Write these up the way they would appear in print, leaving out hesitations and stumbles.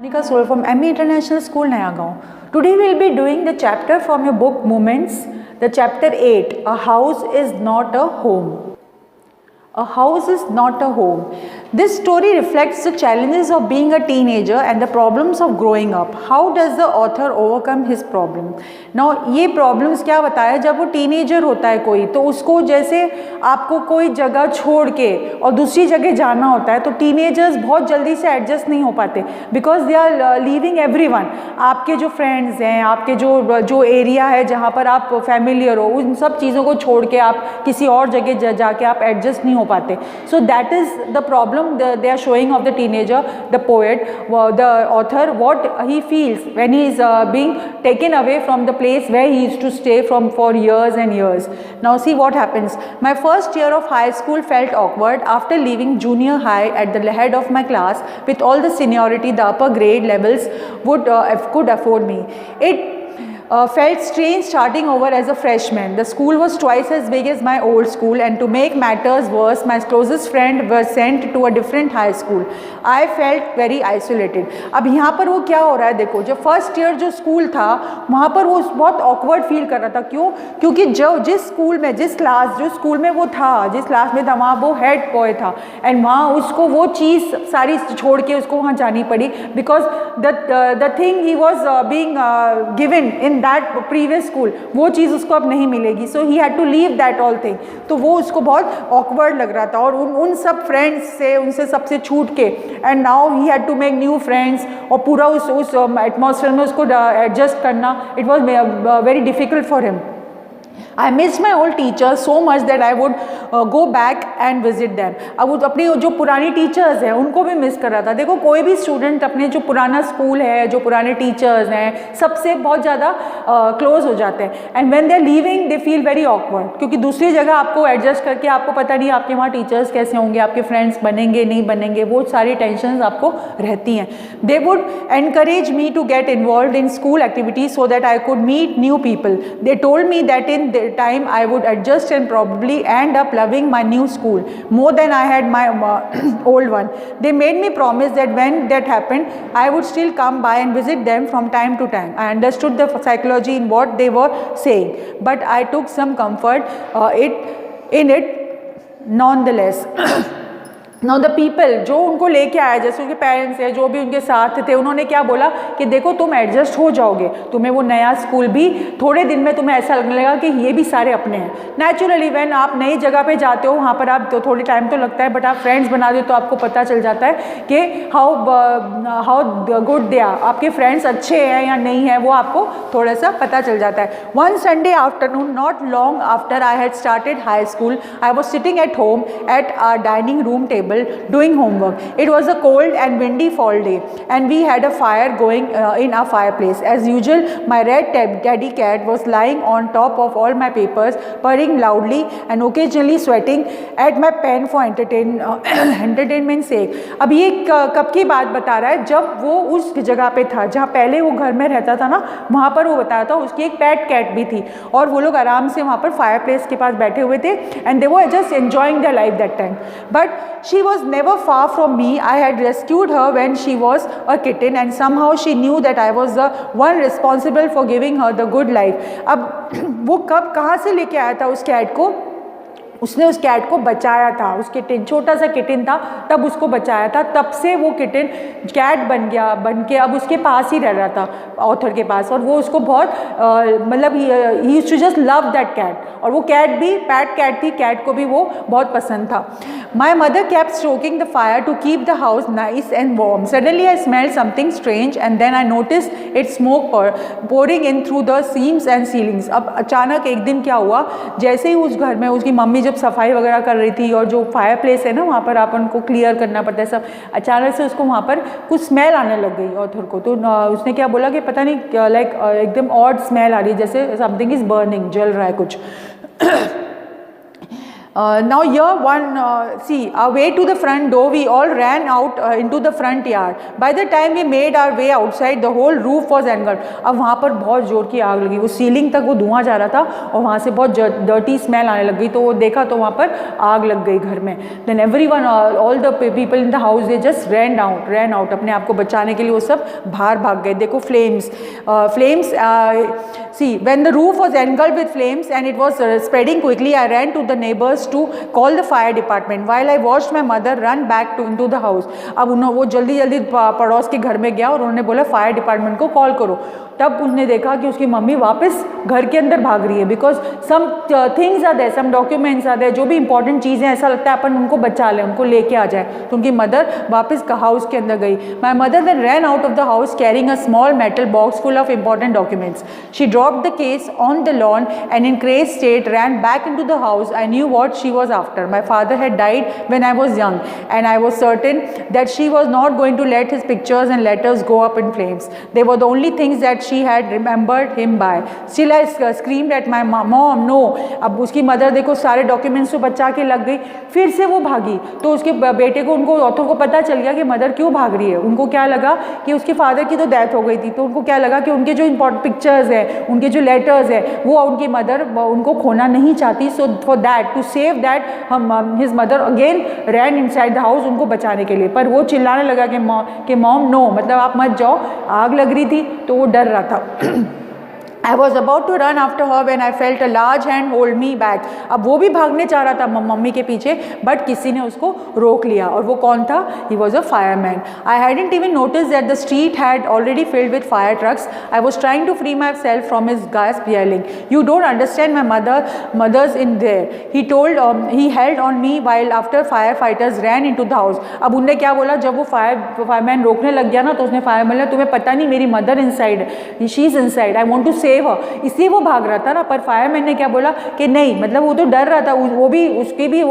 Monica Soul from ME International School, Nayagaon. Today we will be doing the chapter from your book Moments, the chapter 8, A House is Not a Home. A house is not a home. This story reflects the challenges of being a teenager and the problems of growing up. How does the author overcome his problem? Now ये problems क्या बताया, जब वो teenager होता है कोई, तो उसको जैसे आपको कोई जगह छोड़ के और दूसरी जगह जाना होता है, तो teenagers बहुत जल्दी से adjust नहीं हो पाते because they are leaving everyone. आपके जो friends हैं, आपके जो area है जहाँ पर आप familiar हो, उन सब चीज़ों को छोड़ के आप किसी और जगह जाके आप adjust नहीं हो पाते. So that is the problem they are showing of the teenager, the poet, the author, what he feels when he is being taken away from the place where he used to stay for years and years. Now see what happens. My first year of high school felt awkward after leaving junior high at the head of my class with all the seniority the upper grade levels could afford me. It felt strange starting over as a freshman. The school was twice as big as my old school, and to make matters worse, my closest friend was sent to a different high school. I felt very isolated. अब यहाँ पर वो क्या हो रहा है देखो, जो फर्स्ट ईयर जो स्कूल था वहाँ पर वो बहुत ऑकवर्ड फील कर रहा था. क्यों? क्योंकि जिस स्कूल में जो स्कूल में वो था, जिस क्लास में था, वहाँ वो हेड बॉय था एंड वहाँ उसको वो चीज़ सारी छोड़ के उसको वहाँ जानी पड़ी because the thing he was being given in that previous school, वो चीज़ उसको अब नहीं मिलेगी. So he had to leave that all thing. तो वो उसको बहुत ऑकवर्ड लग रहा था और उन सब फ्रेंड्स से उनसे सबसे छूट के and now he had to make new friends और पूरा उस एटमॉस्फेयर में उसको एडजस्ट करना, it was very difficult for him. I missed my old teachers so much that I would go back and visit them. अब वो अपनी जो पुरानी टीचर्स हैं उनको भी मिस कर रहा था. देखो कोई भी स्टूडेंट अपने जो पुराना स्कूल है, जो पुराने टीचर्स हैं, सबसे बहुत ज़्यादा क्लोज हो जाते हैं and when they are leaving they feel very awkward, क्योंकि दूसरी जगह आपको एडजस्ट करके आपको पता नहीं आपके वहाँ टीचर्स कैसे होंगे, आपके फ्रेंड्स बनेंगे नहीं बनेंगे, वो सारी टेंशन आपको रहती हैं. They would encourage me to get involve in school activities so that I could meet new people. They told me that in time I would adjust and probably end up loving my new school more than I had my old one. They made me promise that when that happened I would still come by and visit them from time to time. I understood the psychology in what they were saying, but I took some comfort in it nonetheless. Now the people जो उनको लेके आया, जैसे उनके parents हैं, जो भी उनके साथ थे, उन्होंने क्या बोला कि देखो तुम एडजस्ट हो जाओगे, तुम्हें वो नया स्कूल भी थोड़े दिन में तुम्हें ऐसा लगने लगा कि ये भी सारे अपने हैं. नेचुरली व्हेन आप नई जगह पे जाते हो वहाँ पर आप तो थोड़ी टाइम तो लगता है, बट आप फ्रेंड्स बना दो तो आपको पता चल जाता है कि हाउ गुड दे आर, आपके फ्रेंड्स अच्छे हैं या नहीं है, वो आपको थोड़ा सा पता चल जाता है. One Sunday afternoon not long after I had started high school I was sitting at home at our dining room table doing homework. It was a cold and windy fall day and we had a fire going in our fireplace. As usual, my red teddy cat was lying on top of all my papers, purring loudly and occasionally sweating at my pen for entertainment sake. अब ये कब की बात बता रहा है, जब वो उस जगह पे था जहाँ पहले वो घर में रहता था ना, वहाँ पर वो बताया था उसकी एक पेट कैट भी थी और वो लोग आराम से वहाँ पर फायरप्लेस के पास बैठे हुए थे and they were just enjoying their life that time. But she was never far from me. I had rescued her when she was a kitten and somehow she knew that I was the one responsible for giving her the good life. अब वो कहाँ से लेके आया था उस cat को? उसने उस कैट को बचाया था, उस किटन, छोटा सा किटन था तब उसको बचाया था, तब से वो किटन कैट बन के अब उसके पास ही रह रहा था, ऑथर के पास, और वो उसको बहुत मतलब ही used to just love that cat. और वो कैट भी पैट कैट थी, कैट को भी वो बहुत पसंद था. My mother kept stroking the fire to keep the house nice and warm. Suddenly I smelled something strange and then I noticed it smoke pouring in through the seams and ceilings. अब अचानक एक दिन क्या हुआ, जैसे ही उस घर में उसकी मम्मी जब सफाई वगैरह कर रही थी और जो फायर प्लेस है ना वहाँ पर आप उनको क्लियर करना पड़ता है सब, अचानक से उसको वहाँ पर कुछ स्मेल आने लग गई ऑथर को. तो उसने क्या बोला कि पता नहीं लाइक एकदम ऑड स्मेल आ रही है, जैसे समथिंग इज़ बर्निंग, जल रहा है कुछ. Now here see, our way to the front door, we all ran out into the front yard. By the time we made our way outside, the whole roof was engulfed. अब वहाँ पर बहुत जोर की आग लगी, वो सीलिंग तक वो धुआं जा रहा था और वहाँ से बहुत डर्टी स्मेल आने लग गई. तो वो देखा तो वहाँ पर आग लग गई घर में. Then everyone, all the people in the house, they just ran out. अपने आप को बचाने के लिए वो सब बाहर भाग गए. देखो flames, see, when the roof was engulfed with flames and it was spreading quickly, I ran to the neighbors to call the fire department. While I watched my mother run back into the house. अब वो जल्दी पड़ोस के घर में गया और उन्होंने बोला फायर डिपार्टमेंट को कॉल करो. तब उसने देखा कि उसकी मम्मी वापस घर के अंदर भाग रही है. Because some things are there, some documents are there, जो भी इंपॉर्टेंट चीज़ें, ऐसा लगता है अपन उनको बचा लें, उनको लेके आ जाए. तो उनकी मदर वापस हाउस के अंदर गई. My mother then ran out of the house carrying a small metal box full of important documents. She dropped the case on the lawn and in crazed state ran back into the house. I knew what she was after. My father had died when I was young and I was certain that she was not going to let his pictures and letters go up in flames. They were the only things that she had remembered him by. Still I screamed at my mom, no. अब उसकी mother देखो सारे documents तो बचा के लग गई, फिर से वो भागी. तो उसके बेटे को, उनको ऑथर को पता चल गया कि मदर क्यों भाग रही है. उनको क्या लगा कि उसके फादर की तो डेथ हो गई थी, तो उनको क्या लगा कि उनके जो इंपॉर्टेंट पिक्चर्स है, उनके जो लेटर्स है, वो उनकी मदर उनको खोना नहीं चाहती. So for that, to save that, his mother again ran inside the house उनको बचाने के लिए. पर वो चिल्लाने लगा कि मॉम नो, मतलब आप मत जाओ, आग लग रही थी. तो वो डर रहा था. I was about to run after her when I felt a large hand hold me back. अब वो भी भागने चाह रहा था मम्मी के पीछे, बट किसी ने उसको रोक लिया. और वो कौन था? He was a fireman. I hadn't even noticed that the street had already filled with fire trucks. I was trying to free myself from his gasp, yelling, "You don't understand, my mother's in there." He told, he held on me while after firefighters ran into the house. अब उनने क्या बोला, जब वो fireman रोकने लग गया ना, तो उसने फायरमैन बोला, तुम्हें पता नहीं मेरी mother inside, she is inside, I want to save her. इसलिए वो भाग रहा था ना. पर फायरमैन ने क्या बोला कि नहीं, मतलब वो तो डर रहा था, वो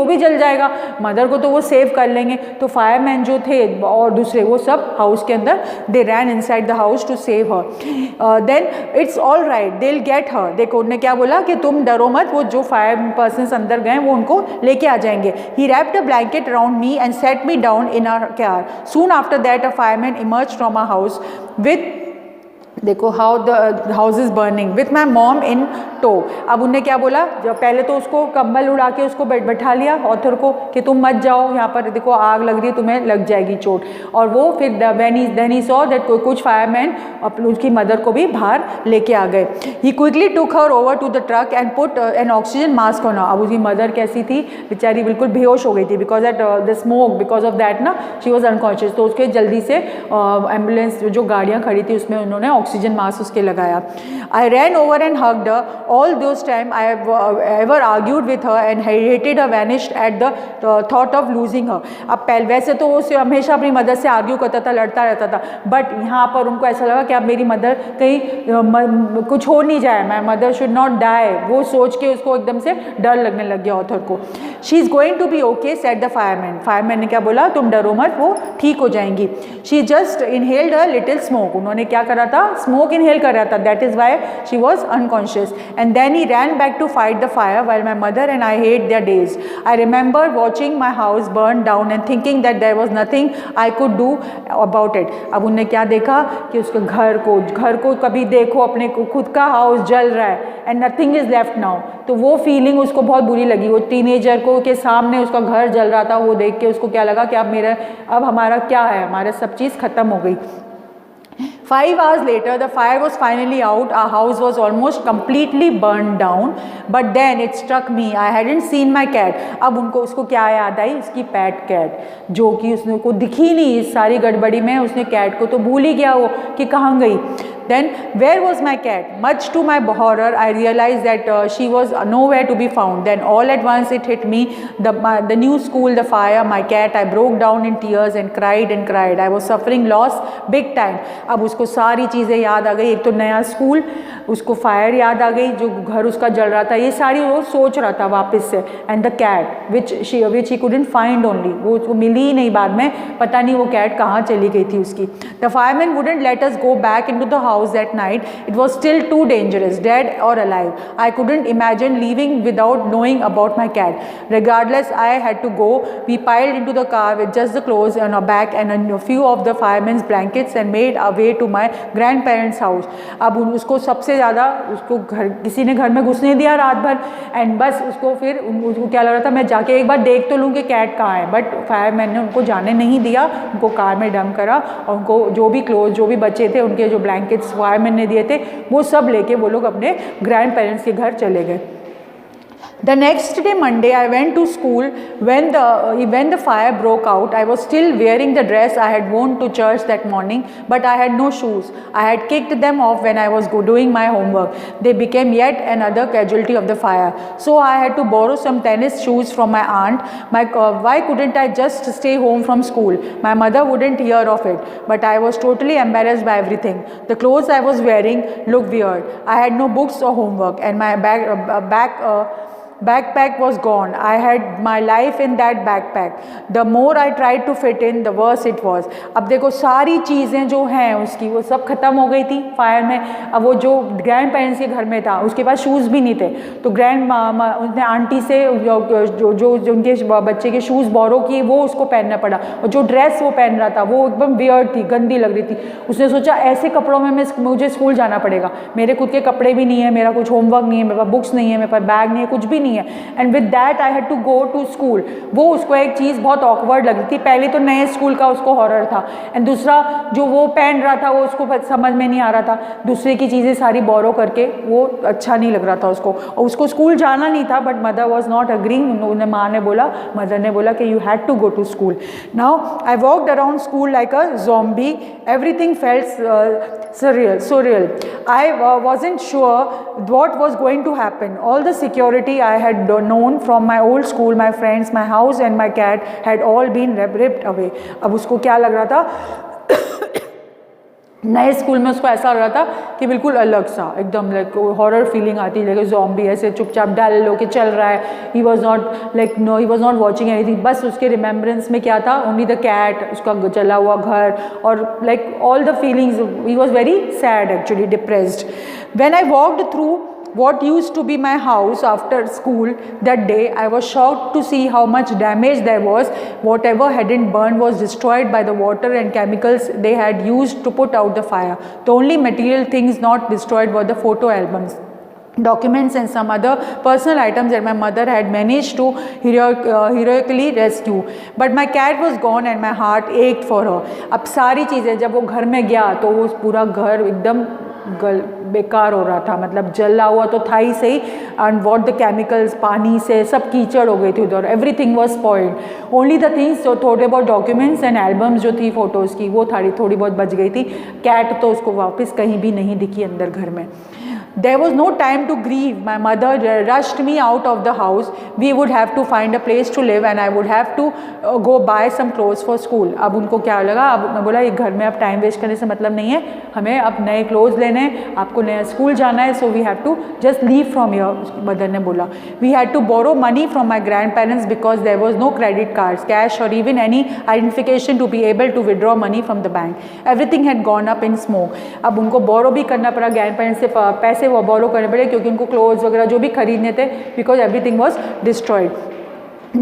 भी जल जाएगा, मदर को तो वो सेव कर लेंगे. तो फायरमैन जो थे और दूसरे, वो सब हाउस के अंदर, they ran inside the house to save her. Then it's all right, they will get her. देखो उन्होंने क्या बोला कि तुम डरो मत, वो जो फायर पर्सन अंदर गए वो उनको लेके आ जाएंगे. He wrapped a blanket around me and set me down in our car. Soon after that a fireman emerged from our house with, देखो how the house is burning, with my mom in tow. अब उनने क्या बोला, जब पहले तो उसको कंबल उड़ा के उसको बैठा लिया ऑथर को कि तुम मत जाओ, यहाँ पर देखो आग लग रही है, तुम्हें लग जाएगी चोट. और वो फिर देन ही सॉ दैट कुछ फायरमैन उसकी मदर को भी बाहर लेके आ गए. He quickly took her over to the truck and put an oxygen mask on. अब उसकी मदर कैसी थी बेचारी, बिल्कुल बेहोश हो गई थी because that the smoke, because of that ना शी वॉज अनकॉन्शियस. तो उसके जल्दी से एम्बुलेंस जो गाड़ियाँ खड़ी थी उसमें उन्होंने ऑक्सीजन मास्क उसके लगाया. I ran over and hugged her. All those time I have ever argued with her and hated her vanished at the thought of losing her. अब वैसे तो वो हमेशा अपनी मदर से आर्ग्यू करता था, लड़ता रहता था, बट यहाँ पर उनको ऐसा लगा कि अब मेरी मदर कहीं कुछ हो नहीं जाए, my mother should not die. वो सोच के उसको एकदम से डर लगने लग गया ऑथर को. She is going to be okay set the fireman. Fireman ने क्या बोला, तुम डरो मत, वो ठीक हो जाएंगी. She just inhaled a little smoke. उन्होंने क्या करा था, स्मोक इनहेल कर रहा था, that is why she was unconscious. And then he ran back to fight the fire while my mother and I hate there days. I remember watching my house burn down and thinking that there was nothing I could do about it. अब उन्होंने क्या देखा कि उसके घर को कभी देखो अपने खुद का हाउस जल रहा है and nothing is left now. तो वो फीलिंग उसको बहुत बुरी लगी. वो टीनेजर को के सामने उसका घर जल रहा था, वो देख के उसको क्या लगा कि अब हमारा क्या है, हमारा सब चीज़ खत्म हो गई. 5 hours later, the fire was finally out. Our house was almost completely burned down. But then it struck me, I hadn't seen my cat. अब उसको क्या याद आई, उसकी पेट कैट, जो कि उसको दिखी नहीं इस सारी गड़बड़ी में. उसने कैट को तो भूल ही गया वो कि कहाँ गई. Then where was my cat? Much to my horror, I realized that she was nowhere to be found. Then all at once it hit me, the new school, the fire, my cat. I broke down in tears and cried and cried. I was suffering loss big time. अब उसको सारी चीज़ें याद आ गई. एक तो नया school, उसको फायर याद आ गई, जो घर उसका जल रहा था, ये सारी वो सोच रहा था वापस से. And the cat which he couldn't find only, वो उसको मिली ही नहीं. बाद में पता नहीं वो कैट कहाँ चली गई थी उसकी. The fireman wouldn't let us go back into the house house that night. It was still too dangerous, dead or alive. I couldn't imagine leaving without knowing about my cat. Regardless, I had to go. We piled into the car with just the clothes on our back and a few of the firemen's blankets and made our way to my grandparents' house. अब उसको सबसे ज़्यादा उसको घर किसी ने घर में घुसने दिया रात भर, एंड बस उसको फिर उसको क्या लग रहा था मैं जाके एक बार देख तो लूँ कि कैट कहाँ है, बट फायरमैन ने उनको जाने नहीं दिया, उनको कार में डंप करा और उनको जो भी क्लोथ जो भी बचे थे उनके जो ब्लैंकेट्स फायरमैन ने दिए थे वो सब लेके वो लोग अपने ग्रैंड पेरेंट्स के घर चले गए. The next day, Monday, I went to school. When the fire broke out, I was still wearing the dress I had worn to church that morning, but I had no shoes. I had kicked them off when I was doing my homework. They became yet another casualty of the fire. So I had to borrow some tennis shoes from my aunt. Why couldn't I just stay home from school? My mother wouldn't hear of it, but I was totally embarrassed by everything. The clothes I was wearing looked weird. I had no books or homework, and my backpack was gone. I had my life in that backpack. The more I tried to fit in, the worse it was. अब देखो सारी चीज़ें जो हैं उसकी वो सब ख़त्म हो गई थी फायर में. अब वो जो ग्रैंड पेरेंट्स के घर में था उसके पास शूज़ भी नहीं थे, तो उसने आंटी से जो उनके बच्चे के शूज़ बोरो किए वो उसको पहनना पड़ा, और जो ड्रेस वो पहन रहा था वो एकदम वियर्ड थी, गंदी लग रही थी. उसने सोचा ऐसे कपड़ों में मुझे स्कूल जाना पड़ेगा, मेरे खुद के कपड़े भी नहीं है, मेरा कुछ होमवर्क नहीं है, मेरे पास बुक्स नहीं है, मेरे पास बैग नहीं है, कुछ भी नहीं है, and with that I had to go to school. वो उसको एक चीज़ बहुत ऑकवर्ड लग रही थी. पहले तो नए स्कूल का उसको हॉरर था, एंड दूसरा जो वो पहन रहा था वो उसको समझ में नहीं आ रहा था. दूसरे की चीज़ें सारी बोरो करके वो अच्छा नहीं लग रहा था उसको, और उसको स्कूल जाना नहीं था, but mother was not agreeing. उन्हें मदर ने बोला कि you had to go to school. Now I walked around school like a zombie. Everything felt surreal. I wasn't sure what was going to happen. All the security I had known from my old school, my friends, my house and my cat had all been ripped away. अब उसको क्या लग रहा था नए school में उसको ऐसा लग रहा था कि बिल्कुल अलग सा एकदम लाइक हॉरर फीलिंग आती है, लाइक ज़ॉम्बी ऐसे चुपचाप डल होके चल रहा है. He was not watching anything. बस उसके रिमेम्बरेंस में क्या था, ओनली द कैट, उसका जला हुआ घर, और like all the feelings. He was very sad actually, depressed. When I walked through what used to be my house after school that day, I was shocked to see how much damage there was. Whatever hadn't burned was destroyed by the water and chemicals they had used to put out the fire. The only material things not destroyed were the photo albums, documents and some other personal items that my mother had managed to heroically rescue. But my cat was gone and my heart ached for her. अब सारी चीज़ें जब वो घर में गया तो वो पूरा घर एकदम बेकार हो रहा था, मतलब जला हुआ तो था ही सही, एंड वॉट द केमिकल्स, पानी से सब कीचड़ हो गई थी उधर. Everything was spoiled. Only the things जो थोड़े बहुत डॉक्यूमेंट्स एंड एल्बम्स जो थी फ़ोटोज़ की वो थोड़ी बहुत बच गई थी. कैट तो उसको वापस कहीं भी नहीं दिखी अंदर घर में. There was no time to grieve. My mother rushed me out of the house. We would have to find a place to live and I would have to go buy some clothes for school. अब उनको क्या लगा, अब मैं बोला ये घर में अब टाइम वेस्ट करने से मतलब नहीं है, हमें अब नए क्लोथ्स लेने हैं, आपको नया स्कूल जाना है, so we have to just leave from here. Mother ने बोला we had to borrow money from my grandparents because there was no credit cards, cash और even any identification to be able to withdraw money from the bank. Everything had gone up in smoke. अब उनको बोरो भी करना पड़ा grand parents से, पैसे वो बोरो करने पड़े क्योंकि उनको क्लोथ्स वगैरह जो भी खरीदने थे, because everything was destroyed.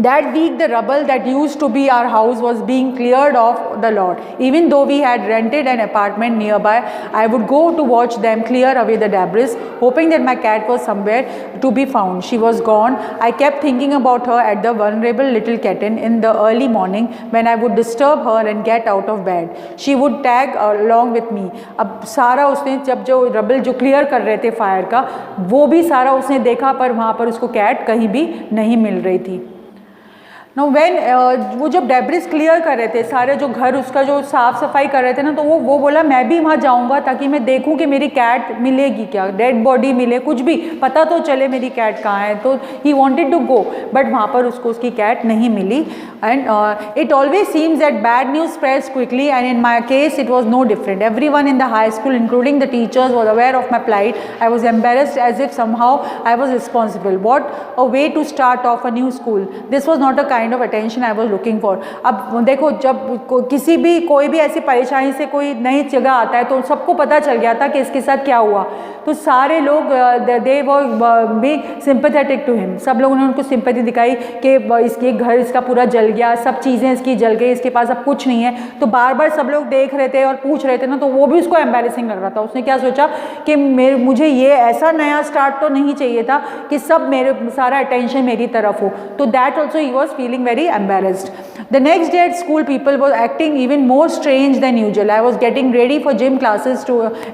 That week the rubble that used to be our house was being cleared off the lot. Even though we had rented an apartment nearby, I would go to watch them clear away the debris, hoping that my cat was somewhere to be found. She was gone. I kept thinking about her at the vulnerable little kitten in the early morning when I would disturb her and get out of bed. She would tag along with me. अब सारा उसने जब जो rubble जो clear कर रहे थे fire का, वो भी सारा उसने देखा, पर वहाँ पर उसको कैट कहीं भी नहीं मिल रही थी. नो व्हेन वो जब डेब्रिस क्लियर कर रहे थे, सारे जो घर उसका जो साफ़ सफाई कर रहे थे ना, तो वो बोला मैं भी वहाँ जाऊँगा ताकि मैं देखूँ कि मेरी कैट मिलेगी क्या, डेड बॉडी मिले, कुछ भी पता तो चले मेरी कैट कहाँ है. तो he wanted to go, but वहाँ पर उसको उसकी कैट नहीं मिली. And it always seems that bad news spreads quickly and in my case it was no different. Everyone in the high school including the teachers was aware of my plight. I was embarrassed as if somehow I was responsible. What a way to start off a new school. This was not a kind kind of attention I was looking for. अब देखो जब कोई भी ऐसी परेशानी से कोई नई जगह आता है तो सबको पता चल गया था कि इसके साथ क्या हुआ, तो सारे लोग दे वर बी सिंपैथेटिक टू हिम, सब लोगों ने उनको सिंपैथी दिखाई कि इसके घर इसका पूरा जल गया, सब चीज़ें इसकी जल गई, इसके पास अब कुछ नहीं है। तो बार बार सब लोग देख रहे थे और पूछ रहे थे ना, तो वो भी उसको एम्बैरेसिंग लग रहा था। उसने क्या सोचा कि मुझे ये ऐसा नया स्टार्ट तो नहीं चाहिए था कि सब मेरे सारा अटेंशन मेरी तरफ हो, तो that also he was feeling very embarrassed. The next day at school, people were acting even more strange than usual. I was getting ready for gym classes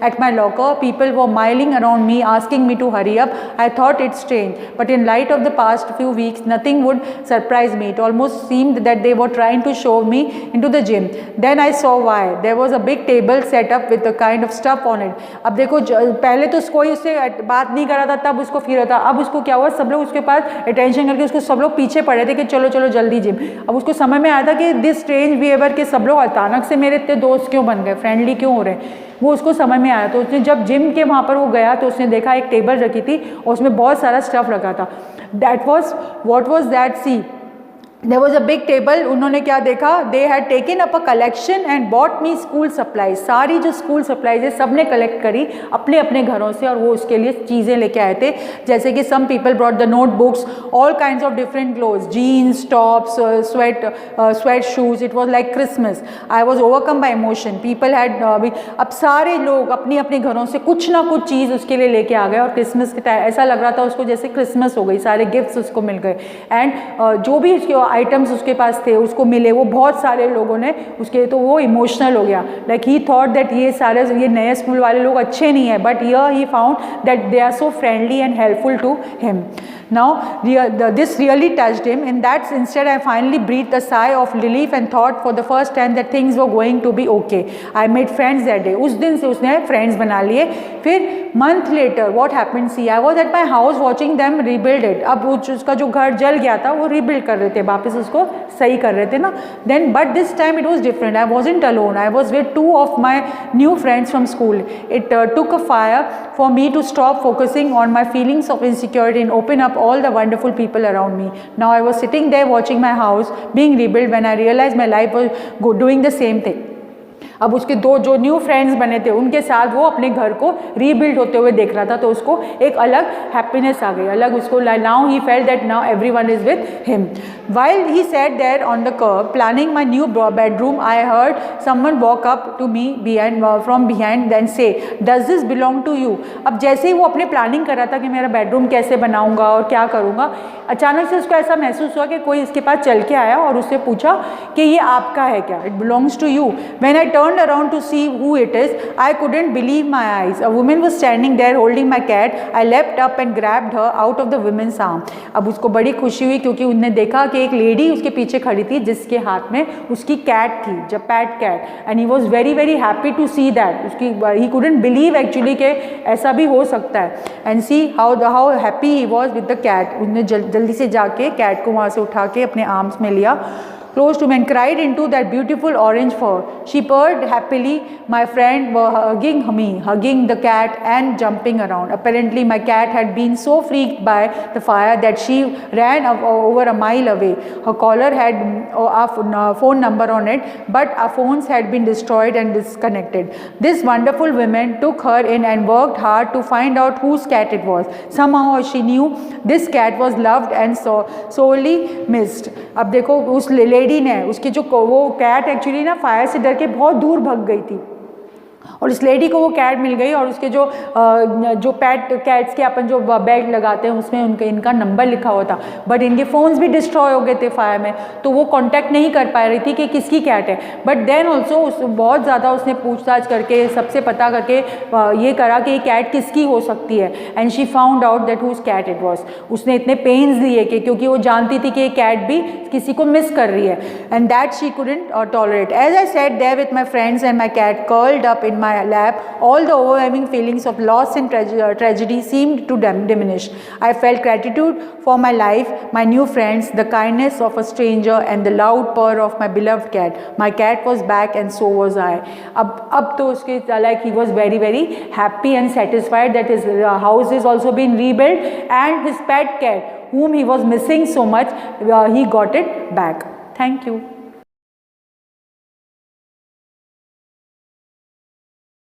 at my locker. People were milling around me, asking me to hurry up. I thought it strange, but in light of the past few weeks, nothing would surprise me. It almost seemed that they were trying to show me into the gym. Then I saw why. There was a big table set up with a kind of stuff on it. अब देखो पहले तो कोई उससे बात नहीं कर रहा था, तब उसको फील होता, अब उसको क्या हुआ, सब लोग उसके पास अटेंशन करके उसको सब लोग पीछे पड़े थे कि चलो चलो जल्दी जिम। अब उसको समझ में आया था कि दिस स्ट्रेंज बिहेवियर के सब लोग अचानक से मेरे इतने दोस्त क्यों बन गए, फ्रेंडली क्यों हो रहे हैं, वो उसको समझ में आया। तो उसने जब जिम के वहाँ पर वो गया तो उसने देखा एक टेबल रखी थी और उसमें बहुत सारा स्टफ रखा था। That was what was that, see there was a big table. उन्होंने क्या देखा, they had taken up a collection and bought me school supplies. सारी जो स्कूल सप्लाईज है सब ने कलेक्ट करी अपने अपने घरों से और वो उसके लिए चीज़ें लेके आए थे, जैसे कि some people brought the notebooks, all kinds of different clothes, jeans, tops, sweat shoes. It was like Christmas. I was overcome by emotion. People had अब सारे लोग अपने अपने घरों से कुछ ना कुछ चीज़ उसके लिए लेके आ गए और क्रिसमस के टाइम ऐसा लग रहा था उसको जैसे क्रिसमस हो गई, सारे गिफ्ट्स उसको मिल गए। एंड जो भी उसके आइटम्स उसके पास थे उसको मिले, वो बहुत सारे लोगों ने उसके, तो वो इमोशनल हो गया। लाइक ही थॉट दैट ये नए स्कूल वाले लोग अच्छे नहीं है, but here he found that they are so friendly and helpful to him. Now this really touched him. In that instant I finally breathed a sigh of relief and thought for the first time that things were going to be okay. I made friends that day. उस दिन से उसने friends बना लिए। फिर month later what happened, see I was at my house watching them rebuild it. अब उसका जो घर जल गया था वो rebuild कर रहे थे, वापस उसको सही कर रहे थे ना। Then but this time it was different. I wasn't alone. I was with two of my new friends from school. It took a fire for me to stop focusing on my feelings of insecurity and open up all the wonderful people around me. Now I was sitting there watching my house being rebuilt when I realized my life was doing the same thing. अब उसके दो जो new friends बने थे उनके साथ वो अपने घर को रीबिल्ड होते हुए देख रहा था, तो उसको एक अलग हैप्पीनेस आ गई, अलग उसको now he felt that now everyone is with him. While he sat there on the curb planning my new bedroom, I heard someone walk up to me from behind then say does this belong to you. अब जैसे ही वो अपने planning कर रहा था कि मेरा bedroom कैसे बनाऊंगा और क्या करूंगा, अचानक से उसको ऐसा महसूस हुआ कि कोई इसके पास चल के आया और उससे पूछा कि ये आपका है क्या, it belongs to you. When I turned around to see who it is, I couldn't believe my eyes. A woman was standing there holding my cat. I leapt up and grabbed her out of the woman's arm. अब उसको बड़ी खुशी हुई क्योंकि उन्होंने देखा कि एक लेडी उसके पीछे खड़ी थी जिसके हाथ में उसकी कैट थी, ज pet cat, and he was very very happy to see that. उसकी ही couldn't believe एक्चुअली कि ऐसा भी हो सकता है। And see how happy he was with the cat. उन्होंने जल्दी से जाके कैट को वहाँ से उठा के अपने आर्म्स में लिया, close to me and cried into that beautiful orange fur. She purred happily. My friend were hugging me, hugging the cat and jumping around. Apparently my cat had been so freaked by the fire that she ran over a mile away. Her collar had a phone number on it, but our phones had been destroyed and disconnected. This wonderful woman took her in and worked hard to find out whose cat it was. Somehow she knew this cat was loved and sorely missed. अब देखो उस lady ने उसकी जो वो cat actually ना fire से डर के बहुत दूर भाग गई थी और इस लेडी को वो कैट मिल गई और उसके जो पैट कैट्स के अपन जो बेड लगाते हैं उसमें इनका नंबर लिखा हुआ था, बट इनके फ़ोन्स भी डिस्ट्रॉय हो गए थे फायर में, तो वो कांटेक्ट नहीं कर पा रही थी कि किसकी कैट है। बट देन ऑल्सो बहुत ज़्यादा उसने पूछताछ करके सबसे पता करके ये करा कि ये कैट किसकी हो सकती है, and she found out that whose cat it was. उसने इतने पेन्स लिए कि क्योंकि वो जानती थी कि ये कैट भी किसी को मिस कर रही है, and that she couldn't tolerate. As I sat there with my friends and my cat curled up in my lap, all the overwhelming feelings of loss and tragedy seemed to diminish. I felt gratitude for my life, my new friends, the kindness of a stranger, and the loud purr of my beloved cat. My cat was back and so was I. अब तो उसके like he was very very happy and satisfied that his house is also been rebuilt and his pet cat whom he was missing so much, he got it back. Thank you.